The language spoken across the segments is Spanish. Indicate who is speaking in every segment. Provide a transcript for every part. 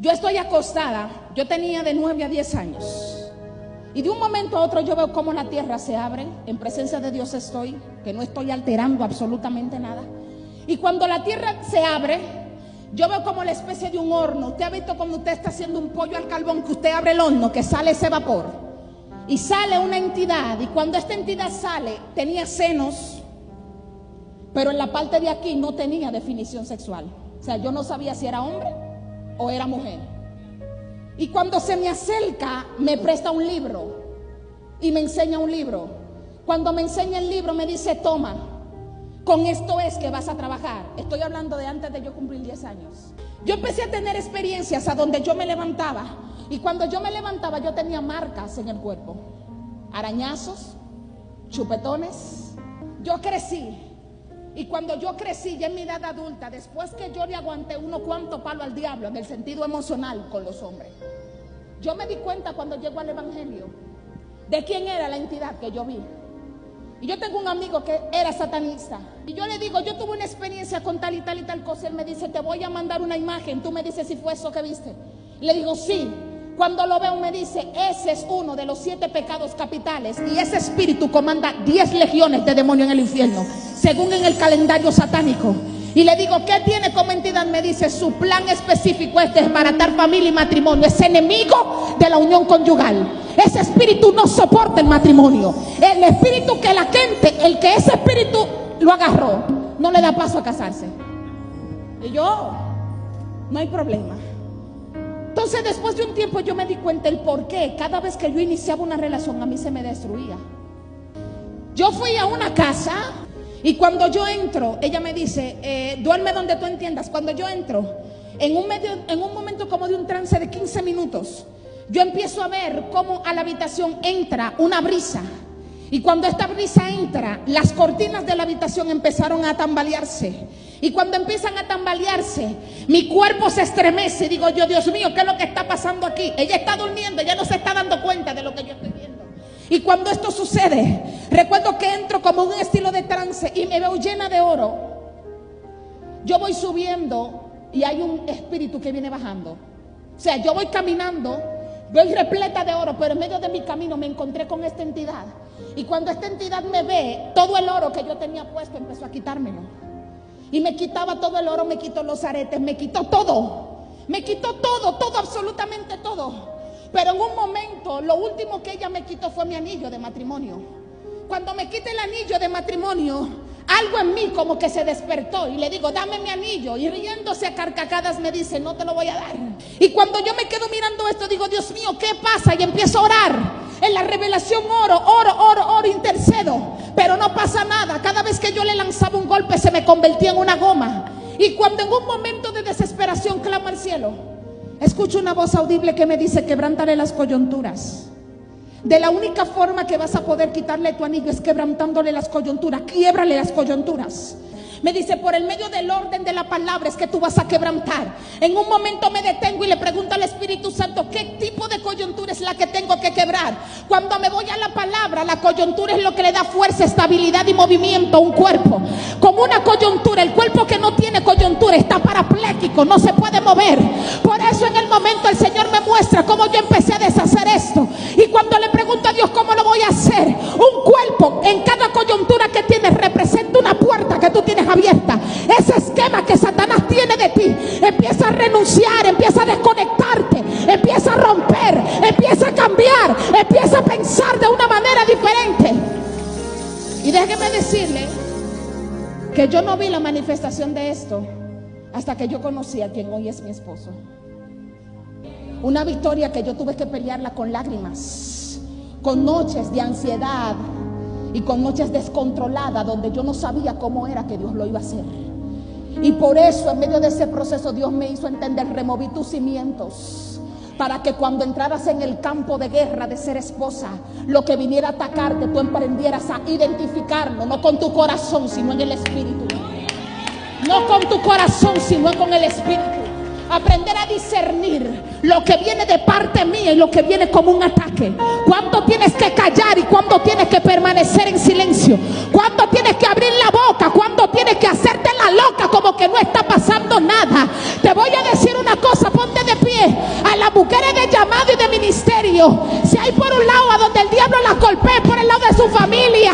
Speaker 1: Yo estoy acostada, yo tenía de 9 a 10 años. Y de un momento a otro yo veo cómo la tierra se abre. En presencia de Dios estoy, que no estoy alterando absolutamente nada. Y cuando la tierra se abre, yo veo como la especie de un horno. Usted ha visto cuando usted está haciendo un pollo al carbón, que usted abre el horno, que sale ese vapor. Y sale una entidad. Y cuando esta entidad sale, tenía senos, pero en la parte de aquí no tenía definición sexual. O sea, yo no sabía si era hombre o era mujer. Y cuando se me acerca, me presta un libro y me enseña un libro. Cuando me enseña el libro, me dice: toma, con esto es que vas a trabajar. Estoy hablando de antes de yo cumplir 10 años. Yo empecé a tener experiencias a donde yo me levantaba. Y cuando yo me levantaba, yo tenía marcas en el cuerpo, arañazos, chupetones. Yo crecí. Y cuando yo crecí, ya en mi edad adulta, después que yo le aguanté unos cuantos palos al diablo en el sentido emocional con los hombres, yo me di cuenta cuando llegó al evangelio de quién era la entidad que yo vi. Y yo tengo un amigo que era satanista. Y yo le digo: yo tuve una experiencia con tal y tal y tal cosa. Él me dice: te voy a mandar una imagen. Tú me dices si fue eso que viste. Y le digo: sí. Cuando lo veo me dice: ese es uno de los 7 pecados capitales. Y ese espíritu comanda 10 legiones de demonios en el infierno, según en el calendario satánico. Y le digo: ¿qué tiene como entidad? Me dice: su plan específico es desbaratar familia y matrimonio. Es enemigo de la unión conyugal. Ese espíritu no soporta el matrimonio. El espíritu que la gente, el que ese espíritu lo agarró, no le da paso a casarse. Y yo, no hay problema. Entonces, después de un tiempo yo me di cuenta el por qué cada vez que yo iniciaba una relación a mí se me destruía. Yo fui a una casa y cuando yo entro, ella me dice: duerme donde tú entiendas. Cuando yo entro, en un momento como de un trance de 15 minutos, yo empiezo a ver cómo a la habitación entra una brisa. Y cuando esta brisa entra, las cortinas de la habitación empezaron a tambalearse. Y cuando empiezan a tambalearse, mi cuerpo se estremece. Y digo yo: Dios mío, ¿qué es lo que está pasando aquí? Ella está durmiendo, ella no se está dando cuenta de lo que yo estoy viendo. Y cuando esto sucede, recuerdo que entro como un estilo de trance y me veo llena de oro. Yo voy subiendo y hay un espíritu que viene bajando. O sea, yo voy caminando, voy repleta de oro, pero en medio de mi camino me encontré con esta entidad. Y cuando esta entidad me ve, todo el oro que yo tenía puesto empezó a quitármelo. Y me quitaba todo el oro, me quitó los aretes, me quitó todo. Me quitó todo, todo, absolutamente todo. Pero en un momento, lo último que ella me quitó fue mi anillo de matrimonio. Cuando me quita el anillo de matrimonio, algo en mí como que se despertó. Y le digo: dame mi anillo. Y riéndose a carcajadas me dice: no te lo voy a dar. Y cuando yo me quedo mirando esto, digo: Dios mío, ¿qué pasa? Y empiezo a orar. En la revelación oro, intercedo. Pero no pasa nada. Cada vez que yo le lanzaba un golpe se me convertía en una goma. Y cuando en un momento de desesperación clamo al cielo, escucho una voz audible que me dice: quebrántale las coyunturas. De la única forma que vas a poder quitarle tu anillo es quebrantándole las coyunturas. Quiébrale las coyunturas. Me dice: por el medio del orden de la palabra es que tú vas a quebrantar. En un momento me detengo y le pregunto al Espíritu Santo: ¿qué tipo de coyuntura es la que tengo que quebrar? Cuando me voy a la palabra, la coyuntura es lo que le da fuerza, estabilidad y movimiento a un cuerpo. Como una coyuntura, el cuerpo que no tiene coyuntura está parapléjico, no se puede mover. Por eso en el momento el Señor me muestra cómo yo empecé a deshacer esto. Y cuando le pregunto a Dios cómo lo voy a hacer, un cuerpo en cada coyuntura que tienes representa una puerta que tú tienes abierta. Ese esquema que Satanás tiene de ti, empieza a renunciar, empieza a desconectarte, empieza a romper, empieza a cambiar, empieza a pensar de una manera diferente. Y déjeme decirle que yo no vi la manifestación de esto hasta que yo conocí a quien hoy es mi esposo. Una victoria que yo tuve que pelearla con lágrimas, con noches de ansiedad y con noches descontroladas donde yo no sabía cómo era que Dios lo iba a hacer. Y por eso en medio de ese proceso Dios me hizo entender: removí tus cimientos, para que cuando entraras en el campo de guerra de ser esposa, lo que viniera a atacarte, tú emprendieras a identificarlo, no con tu corazón sino en el espíritu. No con tu corazón sino con el espíritu. Aprender a discernir lo que viene de parte mía y lo que viene como un ataque. Cuándo tienes que callar y cuándo tienes que permanecer en silencio. Cuándo tienes que abrir la boca, cuándo tienes que hacerte la loca como que no está pasando nada. Te voy a decir una cosa, ponte de pie. las mujeres de llamado y de ministerio, si hay por un lado a donde el diablo las golpea, por el lado de su familia,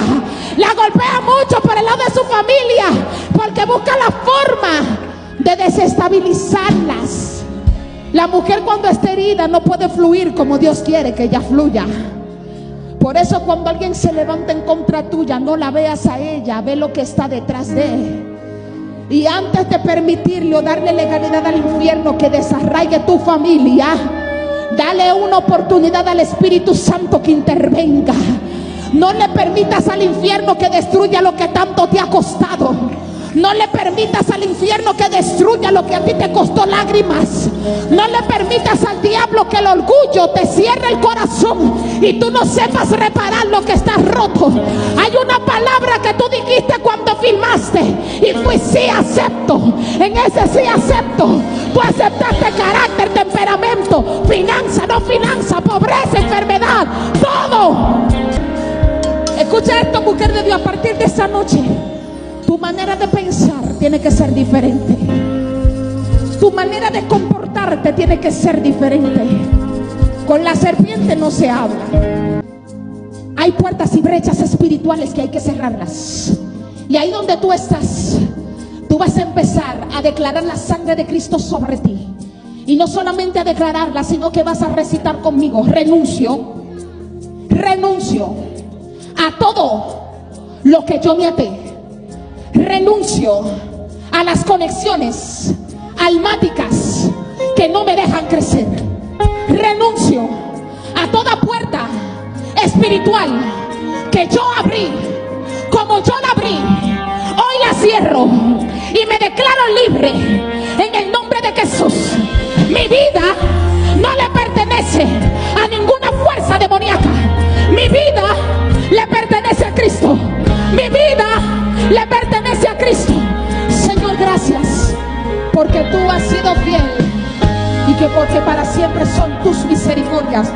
Speaker 1: la golpea mucho por el lado de su familia, porque busca la forma de desestabilizarlas. La mujer cuando está herida no puede fluir como Dios quiere que ella fluya. Por eso cuando alguien se levanta en contra tuya, no la veas a ella, ve lo que está detrás de él. Y antes de permitirle o darle legalidad al infierno que desarraigue tu familia, dale una oportunidad al Espíritu Santo que intervenga. No le permitas al infierno que destruya lo que tanto te ha costado. No le permitas al infierno que destruya lo que a ti te costó lágrimas. No le permitas al diablo que el orgullo te cierre el corazón y tú no sepas reparar lo que está roto. Hay una palabra que tú dijiste cuando filmaste y fue sí acepto. En ese sí acepto tú aceptaste carácter, temperamento, finanza, no finanza, pobreza, enfermedad, todo. Escucha esto, mujer de Dios, a partir de esta noche tu manera de pensar tiene que ser diferente. Tu manera de comportarte tiene que ser diferente. Con la serpiente no se habla. Hay puertas y brechas espirituales que hay que cerrarlas. Y ahí donde tú estás, tú vas a empezar a declarar la sangre de Cristo sobre ti. Y no solamente a declararla, sino que vas a recitar conmigo: renuncio a todo lo que yo me até. Renuncio a las conexiones almáticas que no me dejan crecer. Renuncio a toda puerta espiritual que yo abrí, como yo la abrí, hoy la cierro y me declaro libre en el nombre de Jesús. Mi vida no le pertenece a ninguna fuerza demoníaca. Mi vida le pertenece a Cristo. Mi vida le pertenece a Cristo. Señor, gracias porque tú has sido fiel y que porque para siempre son tus misericordias.